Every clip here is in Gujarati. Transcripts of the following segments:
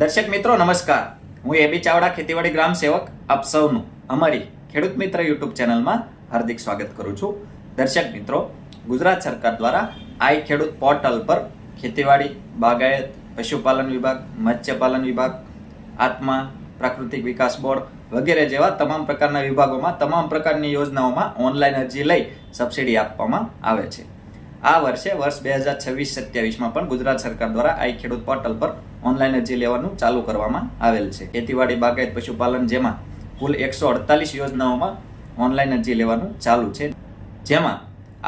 દર્શક મિત્રો નમસ્કાર, હું એબી ચાવડા ખેતીવાડી ગ્રામ સેવક આપ સૌનું અમારી ખેડૂત મિત્ર યુટ્યુબ ચેનલમાં હાર્દિક સ્વાગત કરું છું. દર્શક મિત્રો, ગુજરાત સરકાર દ્વારા આઈ ખેડૂત પોર્ટલ પર ખેતીવાડી, બાગાયત, પશુપાલન વિભાગ, મત્સ્યપાલન વિભાગ, આત્મા, પ્રાકૃતિક વિકાસ બોર્ડ વગેરે જેવા તમામ પ્રકારના વિભાગોમાં તમામ પ્રકારની યોજનાઓમાં ઓનલાઈન અરજી લઈ સબસિડી આપવામાં આવે છે. આ વર્ષે વર્ષ 2026-27માં પણ ગુજરાત સરકાર દ્વારા આઈ ખેડૂત પોર્ટલ પર ઓનલાઈન અરજી લેવાનું ચાલુ કરવામાં આવેલ છે. ખેતીવાડી, બાગાયત, પશુપાલન જેમાં કુલ 148 યોજનાઓમાં ઓનલાઈન અરજી લેવાનું ચાલુ છે. જેમાં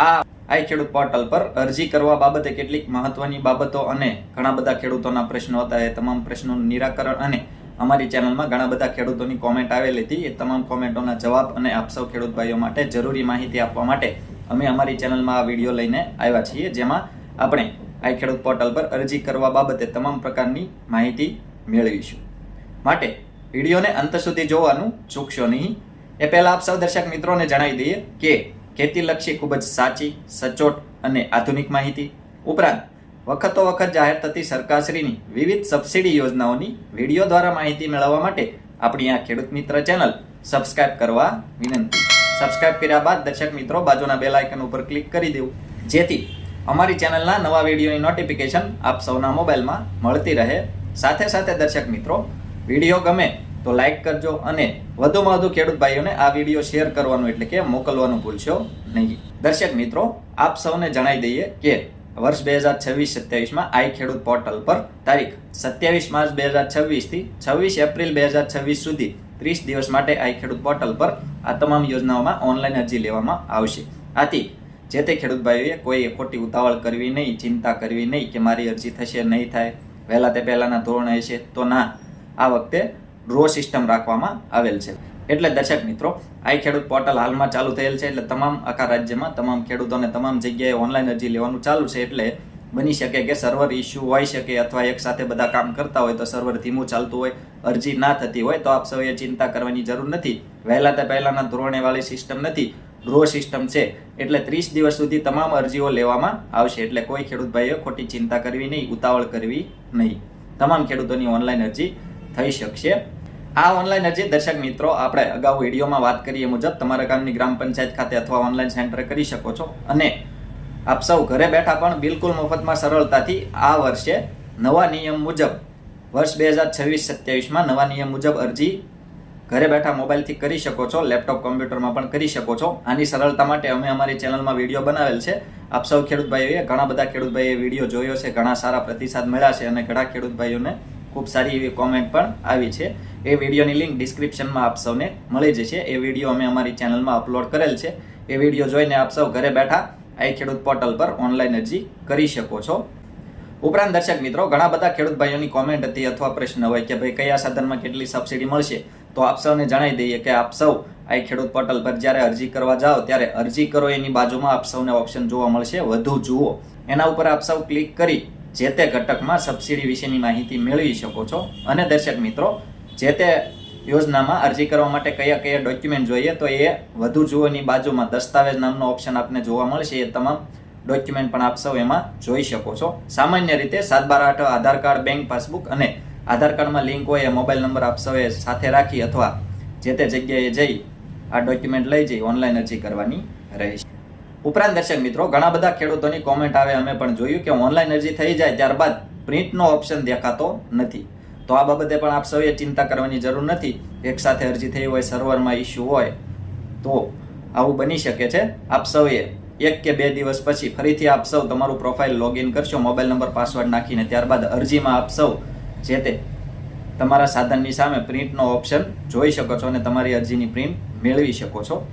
આ આઈ ખેડૂત પોર્ટલ પર અરજી કરવા બાબતે કેટલીક મહત્વની બાબતો અને ઘણા બધા ખેડૂતોના પ્રશ્નો હતા, એ તમામ પ્રશ્નોનું નિરાકરણ અને અમારી ચેનલમાં ઘણા બધા ખેડૂતોની કોમેન્ટ આવેલી હતી, એ તમામ કોમેન્ટોના જવાબ અને આપ સૌ ખેડૂત ભાઈઓ માટે જરૂરી માહિતી આપવા માટે અમે અમારી ચેનલમાં આ વિડીયો લઈને આવ્યા છીએ, જેમાં આપણે આઈ ખેડૂત પોર્ટલ પર અરજી કરવા બાબતે તમામ પ્રકારની માહિતી મેળવીશું. માટે વિડીયોને અંત સુધી જોવાનું ચૂકશો નહીં. એ પહેલા આપ સૌ દર્શક મિત્રોને જણાવી દઈએ કે ખેતીલક્ષી ખૂબ જ સાચી, સચોટ અને આધુનિક માહિતી ઉપરાંત વખતો વખત જાહેર થતી સરકારશ્રીની વિવિધ સબસિડી યોજનાઓની વિડીયો દ્વારા માહિતી મેળવવા માટે આપણી આ ખેડૂત મિત્ર ચેનલ સબસ્ક્રાઇબ કરવા વિનંતી. સબસ્ક્રાઇબ કર્યા બાદ દર્શક મિત્રો બાજુના બેલ આઇકન ઉપર ક્લિક કરી દેવું, જેથી અમારી ચેનલના નવા વિડીયોની નોટિફિકેશન આપ સૌના મોબાઈલમાં મળતી રહે. સાથે સાથે દર્શક મિત્રો, વિડીયો ગમે તો લાઈક કરજો અને વધુમાં વધુ ખેડૂત ભાઈઓને આ વિડીયો શેર કરવાનું એટલે કે મોકલવાનું ભૂલશો નહીં. દર્શક મિત્રો, આપ સૌને જણાવી દઈએ કે વર્ષ 2026-27માં આઈ ખેડૂત પોર્ટલ પર તારીખ 27 માર્ચ 2026 થી 26 એપ્રિલ 2026 સુધી 30 દિવસ માટે આઈ ખેડૂત પોર્ટલ પર આ તમામ યોજનાઓમાં ઓનલાઈન અરજી લેવામાં આવશે. આથી જે તે ખેડૂત ભાઈઓએ કોઈ ખોટી ઉતાવળ કરવી નહીં, ચિંતા કરવી નહીં કે મારી અરજી થશે નહીં થાય, વહેલા તે પહેલાના ધોરણે હશે તો ના. આ વખતે ડ્રો સિસ્ટમ રાખવામાં આવેલ છે. એટલે દર્શક મિત્રો, આઈ ખેડૂત પોર્ટલ હાલમાં ચાલુ થયેલ છે, એટલે તમામ આખા રાજ્યમાં તમામ ખેડૂતોને તમામ જગ્યાએ ઓનલાઈન અરજી લેવાનું ચાલુ છે. એટલે બની શકે કે સર્વર ઇસ્યુ હોઈ શકે, અથવા એક સાથે બધા કામ કરતા હોય તો સર્વર ધીમું ચાલતું હોય, અરજી ના થતી હોય, તો આપ સૌએ ચિંતા કરવાની જરૂર નથી. વહેલા તે પહેલાના ધોરણે વાળી સિસ્ટમ નથી, ડ્રો સિસ્ટમ છે. એટલે 30 દિવસ સુધી તમામ અરજીઓ લેવામાં આવશે. એટલે કોઈ ખેડૂત ભાઈઓ ખોટી ચિંતા કરવી નહીં, ઉતાવળ કરવી નહીં. તમામ ખેડૂતોની ઓનલાઈન અરજી થઈ શકશે. આ ઓનલાઈન અરજી દર્શક મિત્રો, આપણે અગાઉ વિડીયોમાં વાત કરીએ મુજબ તમારા ગામની ગ્રામ પંચાયત ખાતે અથવા ઓનલાઈન સેન્ટરે કરી શકો છો. અને આપ સૌ ઘરે બેઠા પણ બિલકુલ મફતમાં સરળતાથી આ વર્ષે નવા નિયમ મુજબ વર્ષ 2026-27માં નવા નિયમ મુજબ અરજી ઘરે બેઠા મોબાઈલથી કરી શકો છો, લેપટોપ, કોમ્પ્યુટરમાં પણ કરી શકો છો. આની સરળતા માટે અમે અમારી ચેનલમાં વિડીયો બનાવેલ છે. આપ સૌ ખેડૂત ભાઈઓએ, ઘણા બધા ખેડૂત ભાઈઓએ વિડીયો જોયો છે, ઘણા સારા પ્રતિસાદ મળ્યા છે અને ઘણા ખેડૂત ભાઈઓને ખૂબ સારી એવી કોમેન્ટ પણ આવી છે. એ વિડીયોની લિંક ડિસ્ક્રિપ્શનમાં આપ સૌને મળી જશે. એ વિડીયો અમે અમારી ચેનલમાં અપલોડ કરેલ છે. એ વિડીયો જોઈને આપ સૌ ઘરે બેઠા આઈ ખેડૂત પોર્ટલ પર ઓનલાઈન અરજી કરી શકો છો. ઉપરાંત દર્શક મિત્રો, ઘણા બધા ખેડૂત ભાઈઓની કોમેન્ટ હતી અથવા પ્રશ્ન હોય કે ભાઈ કયા સાધનમાં કેટલી સબસિડી મળશે, તો આપ સૌને જણાવી દઈએ કે આપ સૌ આઈ ખેડૂત પોર્ટલ પર જ્યારે અરજી કરવા જાઓ ત્યારે અરજી કરો એની બાજુમાં આપ સૌને ઓપ્શન જોવા મળશે વધુ જુઓ. એના ઉપર આપ સૌ ક્લિક કરી જે તે ઘટકમાં સબસિડી વિશેની માહિતી મેળવી શકો છો. અને દર્શક મિત્રો, જે તે યોજનામાં અરજી કરવા માટે કયા કયા ડોક્યુમેન્ટ જોઈએ, તો એ વધુ જુઓની બાજુમાં દસ્તાવેજ નામનો ઓપ્શન આપને જોવા મળશે. એ તમામ ડોક્યુમેન્ટ પણ આપ સૌ એમાં જોઈ શકો છો. સામાન્ય રીતે 7/12 આધાર કાર્ડ, બેંક પાસબુક અને આધાર કાર્ડમાં લિંક હોય એ મોબાઈલ નંબર આપ સૌએ સાથે રાખી અથવા જે તે જગ્યાએ જઈ આ ડોક્યુમેન્ટ લઈ જઈ ઓનલાઈન અરજી કરવાની રહેશે. ઉપરાંત દર્શક મિત્રો, ઘણા બધા ખેડૂતોની કોમેન્ટ આવે, અમે પણ જોયું કે ઓનલાઈન અરજી થઈ જાય ત્યારબાદ પ્રિન્ટનો ઓપ્શન દેખાતો નથી. તો આ બાબતે પણ આપ સૌએ ચિંતા કરવાની જરૂર નથી. એક સાથે અરજી થઈ હોય, સર્વરમાં ઇસ્યુ હોય તો આવું બની શકે છે. આપ સૌએ 1 કે 2 દિવસ પછી ફરીથી આપ સૌ તમારું પ્રોફાઇલ લોગિન કરશો મોબાઈલ નંબર, પાસવર્ડ નાખીને. ત્યારબાદ અરજીમાં આપ સૌ જે તે તમારા સાધનની સામે પ્રિન્ટનો ઓપ્શન જોઈ શકો છો અને તમારી અરજીની પ્રિન્ટ મેળવી શકો છો.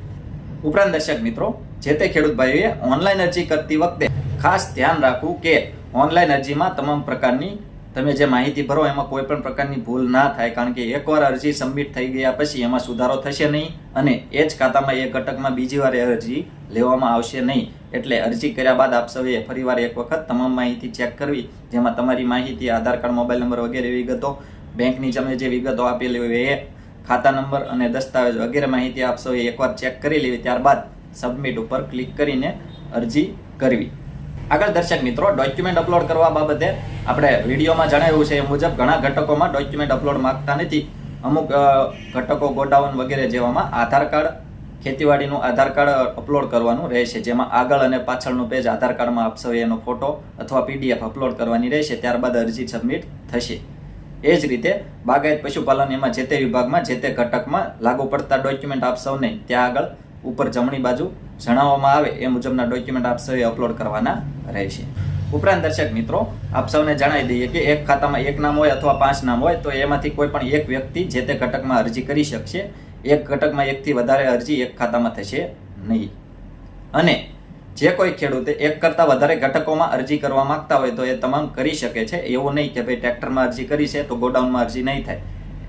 ઉપરાંત દર્શક મિત્રો, જે તે ખેડૂત ભાઈઓએ ઓનલાઈન અરજી કરતી વખતે ખાસ ધ્યાન રાખવું કે ઓનલાઈન અરજીમાં તમામ પ્રકારની તમે જે માહિતી ભરો એમાં કોઈ પણ પ્રકારની ભૂલ ના થાય. કારણ કે એકવાર અરજી સબમિટ થઈ ગયા પછી એમાં સુધારો થશે નહીં અને એ જ ખાતામાં એ ઘટકમાં બીજી વાર અરજી લેવામાં આવશે નહીં. એટલે અરજી કર્યા બાદ આપ સૌએ ફરીવાર એક વખત તમામ માહિતી ચેક કરવી, જેમાં તમારી માહિતી, આધાર કાર્ડ, મોબાઈલ નંબર વગેરે વિગતો, બેંકની તમે જે વિગતો આપેલી હોય એ, ખાતા નંબર અને દસ્તાવેજ વગેરે માહિતી આપ સૌએ એકવાર ચેક કરી લેવી. ત્યારબાદ સબમિટ ઉપર ક્લિક કરીને અરજી કરવી. આગળ દર્શક મિત્રો, ડોક્યુમેન્ટ અપલોડ કરવા બાબતે આપણે વિડીયોમાં જણાવ્યું છે એ મુજબ ઘણા ઘટકોમાં ડોક્યુમેન્ટ અપલોડ માંગતા નથી. અમુક ઘટકો ગોડાઉન વગેરે જેવામાં આધાર કાર્ડ, ખેતીવાડીનું આધાર કાર્ડ અપલોડ કરવાનું રહેશે, જેમાં આગળ અને પાછળનું પેજ આધાર કાર્ડમાં આપશો એનો ફોટો અથવા PDF અપલોડ કરવાની રહેશે. ત્યારબાદ અરજી સબમિટ થશે. એ જ રીતે બાગાયત પશુપાલન એમાં જે તે વિભાગમાં જે તે ઘટકમાં લાગુ પડતા ડોક્યુમેન્ટ આપ સૌને ત્યાં આગળ ઉપર જમણી બાજુ જણાવવામાં આવે એ મુજબના ડોક્યુમેન્ટ આપ સૌએ અપલોડ કરવાના રહેશે. ઉપરાંત દર્શક મિત્રો, આપ સૌને જણાવી દઈએ કે એક ખાતામાં એક નામ હોય અથવા 5 નામ હોય તો એમાંથી કોઈ પણ એક વ્યક્તિ જે તે ઘટકમાં અરજી કરી શકશે. એક ઘટકમાં એકથી વધારે અરજી એક ખાતામાં થશે નહીં. અને જે કોઈ ખેડૂતે એક કરતાં વધારે ઘટકોમાં અરજી કરવા માંગતા હોય તો એ તમામ કરી શકે છે. એવું નહીં કે ભાઈ ટ્રેક્ટરમાં અરજી કરી છે તો ગોડાઉનમાં અરજી નહીં થાય.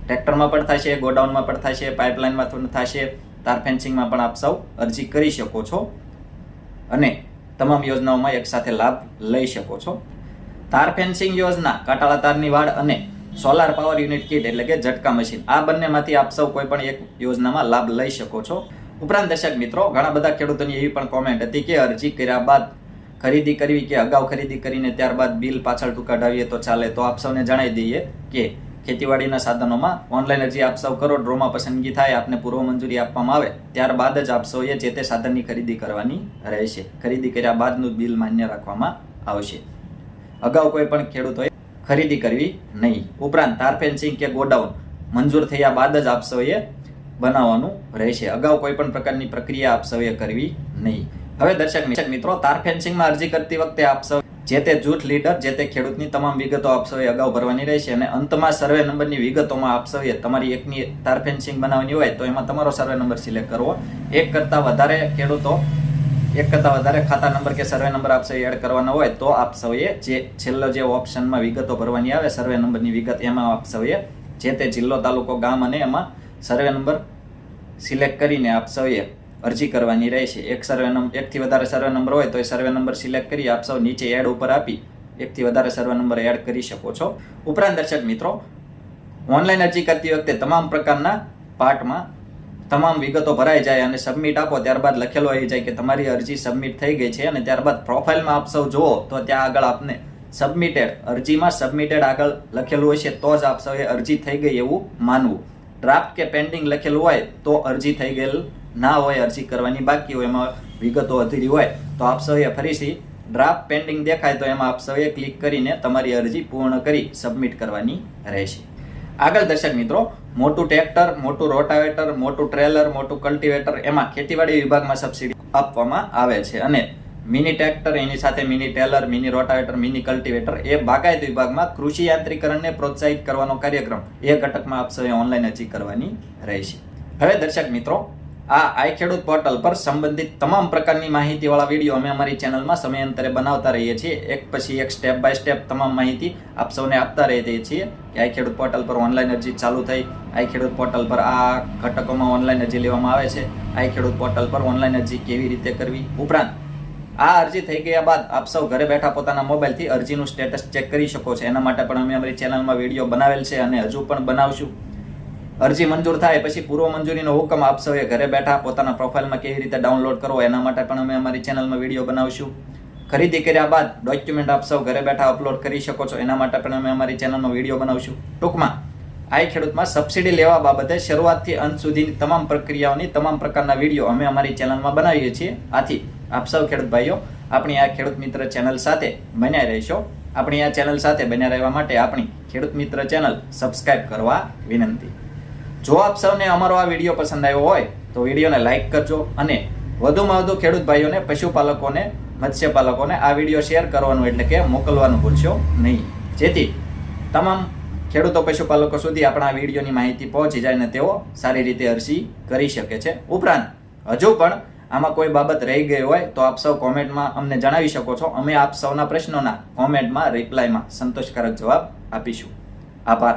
ટ્રેક્ટરમાં પણ થશે, ગોડાઉનમાં પણ થશે, પાઇપલાઇનમાં પણ થશે, તાર ફેન્સિંગમાં પણ આપ સૌ અરજી કરી શકો છો અને તમામ યોજનાઓમાં એક સાથે લાભ લઈ શકો છો. તાર ફેન્સિંગ યોજના, કાટાળા તારની વાડ અને સોલાર પાવર યુનિટ કિટ એટલે કે ઝટકા મશીન, આ બંનેમાંથી આપ સૌ કોઈ પણ એક યોજનામાં લાભ લઈ શકો છો. ઉપરાંત દર્શક મિત્રો, ઘણા બધા ખેડૂતોની એવી પણ કોમેન્ટ હતી કે અરજી કર્યા બાદ ખરીદી કરવી કે અગાઉ ખરીદી કરીને ત્યારબાદ બિલ પાછળથી કઢાવીએ તો ચાલે. તો આપ સૌને જણાવી દઈએ કે ખેતીવાડીના સાધનોમાં ઓનલાઈન અરજી આપ સૌ કરો, ડ્રોમાં પસંદગી થાય, આપને પૂર્વ મંજૂરી આપવામાં આવે ત્યારબાદ જ આપ સૌએ જે તે સાધનની ખરીદી કરવાની રહેશે. ખરીદી કર્યા બાદનું બિલ માન્ય રાખવામાં આવશે. અગાઉ કોઈ પણ ખેડૂતોએ ખરીદી કરવી નહીં. ઉપરાંત તાર ફેન્સિંગ કે ગોડાઉન મંજૂર થયા બાદ જ આપ સૌએ બનાવવાનું રહેશે. અગાઉ કોઈ પણ પ્રકારની પ્રક્રિયા આપ સૌએ કરવી નહીં. હવે દર્શક મિત્રો, તાર ફેન્સિંગમાં અરજી કરતી વખતે આપ સૌ જે તે જૂથ લીડર, જે તે ખેડૂતની તમામ વિગતો આપ સૌએ અગાઉ ભરવાની રહેશે અને અંતમાં સર્વે નંબરની વિગતોમાં આપ સૌએ તમારી એકની તાર ફેન્સિંગ બનાવવાની હોય તો એમાં તમારો સર્વે નંબર સિલેક્ટ કરવો. એક કરતાં વધારે ખાતા નંબર કે સર્વે નંબર આપ સૌએ એડ કરવાના હોય તો આપ સૌએ જે છેલ્લો જે ઓપ્શનમાં વિગતો ભરવાની આવે સર્વે નંબરની વિગત, એમાં આપ સૌએ જે તે જિલ્લો, તાલુકો, ગામ અને એમાં સર્વે નંબર સિલેક્ટ કરીને આપ સૌએ અરજી કરવાની રહેશે. એકથી વધારે સર્વે નંબર હોય તો એ સર્વે નંબર સિલેક્ટ કરી આપ સૌ નીચે એડ ઉપર આપી એકથી વધારે સર્વે નંબર એડ કરી શકો છો. ઉપરાંત દર્શક મિત્રો, ઓનલાઈન અરજી કરતી વખતે તમામ પ્રકારના પાર્ટમાં તમામ વિગતો ભરાઈ જાય અને સબમિટ આપો ત્યારબાદ લખેલું આવી જાય કે તમારી અરજી સબમિટ થઈ ગઈ છે અને ત્યારબાદ પ્રોફાઇલમાં આપ સૌ જુઓ તો ત્યાં આગળ આપને સબમિટેડ, અરજીમાં સબમિટેડ આગળ લખેલું હશે તો જ આપ સૌએ અરજી થઈ ગઈ એવું માનવું. ડ્રાફ્ટ કે પેન્ડિંગ લખેલું હોય તો અરજી થઈ ગયેલ ના હોય, અરજી કરવાની બાકી હોય, એમાં વિગતો અધૂરી હોય તો આપ સૌએ ફરીથી ડ્રાફ્ટ પેન્ડિંગ દેખાય તો એમાં આપ સૌએ ક્લિક કરીને તમારી અરજી પૂર્ણ કરી સબમિટ કરવાની રહેશે. આગળ દર્શક મિત્રો, મોટું ટ્રેક્ટર, મોટું રોટાવેટર, મોટું ટ્રેલર, મોટું કલ્ટિવેટર એમાં ખેતીવાડી વિભાગમાં સબસિડી આપવામાં આવે છે અને મિની ટ્રેક્ટર, એની સાથે mini tiller, mini rotavator, mini cultivator એ બાગાયત વિભાગમાં કૃષિ યાંત્રિકરણને પ્રોત્સાહિત કરવાનો કાર્યક્રમ એ ઘટકમાં આપ સૌએ ઓનલાઈન અરજી કરવાની રહેશે. હવે દર્શક મિત્રો, આ આઈ ખેડૂત પોર્ટલ પર સંબંધિત તમામ પ્રકારની માહિતીવાળા વિડીયો અમે અમારી ચેનલમાં સમયાંતરે બનાવતા રહીએ છીએ. એક પછી એક સ્ટેપ બાય સ્ટેપ તમામ માહિતી આપ સૌને આપતા રહીએ છીએ કે આઈ ખેડૂત પોર્ટલ પર ઓનલાઈન અરજી ચાલુ થઈ, આઈ ખેડૂત પોર્ટલ પર આ ઘટકોમાં ઓનલાઈન અરજી લેવામાં આવે છે, આઈ ખેડૂત પોર્ટલ પર ઓનલાઈન અરજી કેવી રીતે કરવી. ઉપરાંત આ અરજી થઈ ગયા બાદ આપ સૌ ઘરે બેઠા પોતાના મોબાઈલથી અરજીનું સ્ટેટસ ચેક કરી શકો છો. એના માટે પણ અમે અમારી ચેનલમાં વિડીયો બનાવેલ છે અને હજુ પણ બનાવશું. અરજી મંજૂર થાય પછી પૂર્વ મંજૂરીનો હુકમ આપ સૌએ ઘરે બેઠા પોતાના પ્રોફાઇલમાં કેવી રીતે ડાઉનલોડ કરવો એના માટે પણ અમે અમારી ચેનલમાં વિડીયો બનાવશું. ખરીદી કર્યા બાદ ડોક્યુમેન્ટ આપ સૌ ઘરે બેઠા અપલોડ કરી શકો છો, એના માટે પણ અમે અમારી ચેનલમાં વિડીયો બનાવશું. ટૂંકમાં આઈ ખેડૂતમાં સબસિડી લેવા બાબતે શરૂઆતથી અંત સુધીની તમામ પ્રક્રિયાઓની તમામ પ્રકારના વિડીયો અમે અમારી ચેનલમાં બનાવીએ છીએ. આથી આપ સૌ ખેડૂત ભાઈઓ આપણી આ ખેડૂત મિત્ર ચેનલ સાથે બન્યા રહેશો. આપણી આ ચેનલ સાથે બન્યા રહેવા માટે આપણી ખેડૂત મિત્ર ચેનલ સબસ્ક્રાઇબ કરવા વિનંતી. જો આપ સૌને અમારો આ વિડીયો પસંદ આવ્યો હોય તો વિડીયોને લાઇક કરજો અને વધુમાં વધુ ખેડૂત ભાઈઓને, પશુપાલકોને, મત્સ્યપાલકોને આ વિડીયો શેર કરવાનું એટલે કે મોકલવાનું ભૂલશો નહીં, જેથી તમામ ખેડૂતો, પશુપાલકો સુધી આપણા આ વિડીયોની માહિતી પહોંચી જાય અને તેઓ સારી રીતે અરજી કરી શકે છે. ઉપરાંત હજુ પણ આમાં કોઈ બાબત રહી ગઈ હોય તો આપ સૌ કોમેન્ટમાં અમને જણાવી શકો છો. અમે આપ સૌના પ્રશ્નોના કોમેન્ટમાં રિપ્લાયમાં સંતોષકારક જવાબ આપીશું. આભાર.